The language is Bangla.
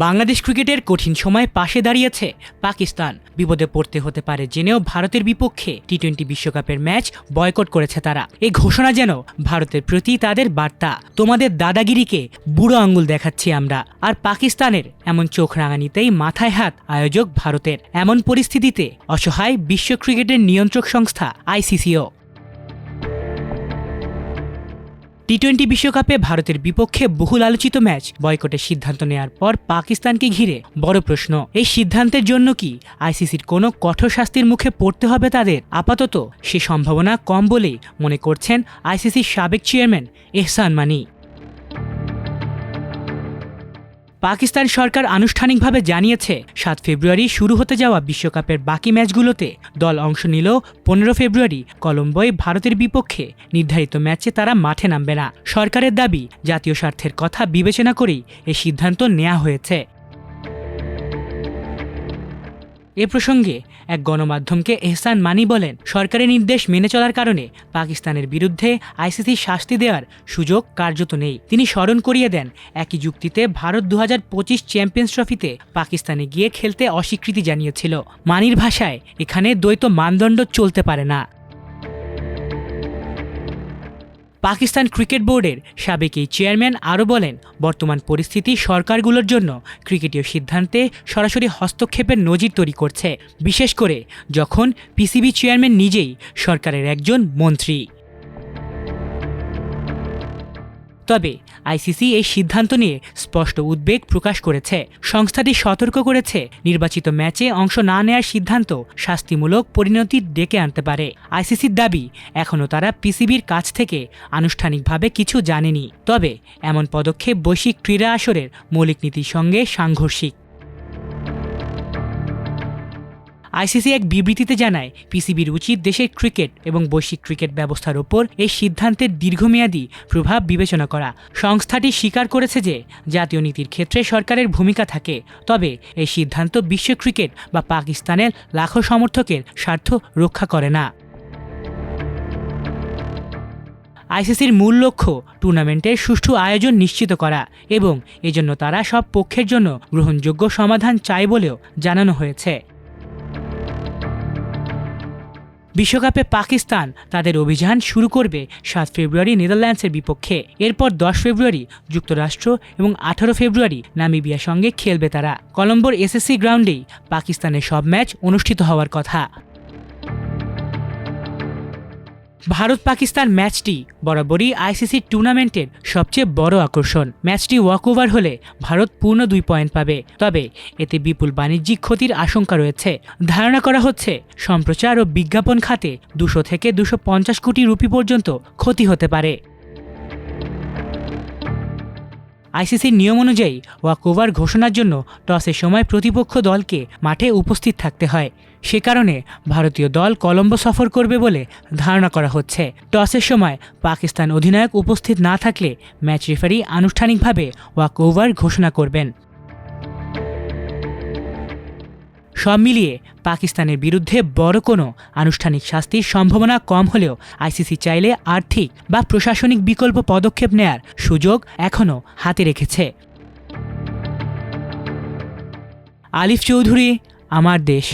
বাংলাদেশ ক্রিকেটের কঠিন সময় পাশে দাঁড়িয়েছে পাকিস্তান। বিপদে পড়তে হতে পারে জেনেও ভারতের বিপক্ষে টি-20 বিশ্বকাপের ম্যাচ বয়কট করেছে তারা। এই ঘোষণা যেন ভারতের প্রতি তাদের বার্তা, তোমাদের দাদাগিরিকে বুড়ো আঙ্গুল দেখাচ্ছি আমরা। আর পাকিস্তানের এমন চোখ রাঙানিতেই মাথায় হাত আয়োজক ভারতের। এমন পরিস্থিতিতে অসহায় বিশ্ব ক্রিকেটের নিয়ন্ত্রক সংস্থা আইসিসিও। টি-20 বিশ্বকাপে ভারতের বিপক্ষে বহুল আলোচিত ম্যাচ বয়কটের সিদ্ধান্ত নেওয়ার পর পাকিস্তানকে ঘিরে বড় প্রশ্ন, এই সিদ্ধান্তের জন্য কি আইসিসির কোনো কঠোর শাস্তির মুখে পড়তে হবে তাদের? আপাতত সে সম্ভাবনা কম বলেই মনে করছেন আইসিসির সাবেক চেয়ারম্যান এহসান মানি। পাকিস্তান সরকার আনুষ্ঠানিকভাবে জানিয়েছে 7 ফেব্রুয়ারি শুরু হতে যাওয়া বিশ্বকাপের বাকি ম্যাচগুলোতে দল অংশ নিলেও 15 ফেব্রুয়ারি কলম্বোয় ভারতের বিপক্ষে নির্ধারিত ম্যাচে তারা মাঠে নামবে না। সরকারের দাবি, জাতীয় স্বার্থের কথা বিবেচনা করেই এই সিদ্ধান্ত নেওয়া হয়েছে। এ প্রসঙ্গে এক গণমাধ্যমকে এহসান মানি বলেন, সরকারের নির্দেশ মেনে চলার কারণে পাকিস্তানের বিরুদ্ধে আইসিসির শাস্তি দেওয়ার সুযোগ কার্যত নেই। তিনি স্মরণ করিয়ে দেন, একই যুক্তিতে ভারত 2025 চ্যাম্পিয়ন্স ট্রফিতে পাকিস্তানে গিয়ে খেলতে অস্বীকৃতি জানিয়েছিল। মানির ভাষায়, এখানে দ্বৈত মানদণ্ড চলতে পারে না। পাকিস্তান ক্রিকেট বোর্ডের সাবেক এই চেয়ারম্যান আরও বলেন, বর্তমান পরিস্থিতি সরকারগুলোর জন্য ক্রিকেটীয় সিদ্ধান্তে সরাসরি হস্তক্ষেপের নজির তৈরি করছে, বিশেষ করে যখন পিসিবি চেয়ারম্যান নিজেই সরকারের একজন মন্ত্রী। তবে আইসিসি এই সিদ্ধান্ত নিয়ে স্পষ্ট উদ্বেগ প্রকাশ করেছে। সংস্থাটি সতর্ক করেছে, নির্বাচিত ম্যাচে অংশ না নেওয়ার সিদ্ধান্ত শাস্তিমূলক পরিণতি ডেকে আনতে পারে। আইসিসির দাবি, এখনও তারা পিসিবির কাছ থেকে আনুষ্ঠানিকভাবে কিছু জানেনি। তবে এমন পদক্ষেপ বৈশ্বিক ক্রীড়া আসরের মৌলিক নীতির সঙ্গে সাংঘর্ষিক। আইসিসি এক বিবৃতিতে জানায়, পিসিবির উচিত দেশের ক্রিকেট এবং বৈশ্বিক ক্রিকেট ব্যবস্থার ওপর এই সিদ্ধান্তের দীর্ঘমেয়াদী প্রভাব বিবেচনা করা। সংস্থাটি স্বীকার করেছে যে জাতীয় নীতির ক্ষেত্রে সরকারের ভূমিকা থাকে, তবে এই সিদ্ধান্ত বিশ্ব ক্রিকেট বা পাকিস্তানের লাখো সমর্থকের স্বার্থ রক্ষা করে না। আইসিসির মূল লক্ষ্য টুর্নামেন্টের সুষ্ঠু আয়োজন নিশ্চিত করা এবং এজন্য তারা সব পক্ষের জন্য গ্রহণযোগ্য সমাধান চায় বলেও জানানো হয়েছে। বিশ্বকাপে পাকিস্তান তাদের অভিযান শুরু করবে 7 ফেব্রুয়ারি নেদারল্যান্ডসের বিপক্ষে। এরপর 10 ফেব্রুয়ারি যুক্তরাষ্ট্র এবং 18 ফেব্রুয়ারি নামিবিয়ার সঙ্গে খেলবে তারা। কলম্বোর এসএসসি গ্রাউন্ডেই পাকিস্তানের সব ম্যাচ অনুষ্ঠিত হওয়ার কথা। ভারত পাকিস্তান ম্যাচটি বরাবরই আইসিসি টুর্নামেন্টের সবচেয়ে বড় আকর্ষণ। ম্যাচটি ওয়াকওভার হলে ভারত পূর্ণ 2 পয়েন্ট পাবে, তবে এতে বিপুল বাণিজ্যিক ক্ষতির আশঙ্কা রয়েছে। ধারণা করা হচ্ছে সম্প্রচার ও বিজ্ঞাপন খাতে 200 থেকে 250 কোটি রুপি পর্যন্ত ক্ষতি হতে পারে। আইসিসির নিয়ম অনুযায়ী ওয়াকওভার ঘোষণার জন্য টসের সময় প্রতিপক্ষ দলকে মাঠে উপস্থিত থাকতে হয়। সে কারণে ভারতীয় দল কলম্বো সফর করবে বলে ধারণা করা হচ্ছে। টসের সময় পাকিস্তান অধিনায়ক উপস্থিত না থাকলে ম্যাচ রেফারি আনুষ্ঠানিকভাবে ওয়াকওভার ঘোষণা করবেন। সব মিলিয়ে পাকিস্তানের বিরুদ্ধে বড় কোনো আনুষ্ঠানিক শাস্তির সম্ভাবনা কম হলেও আইসিসি চাইলে আর্থিক বা প্রশাসনিক বিকল্প পদক্ষেপ নেয়ার সুযোগ এখনও হাতে রেখেছে। আলিফ চৌধুরী, আমার দেশ।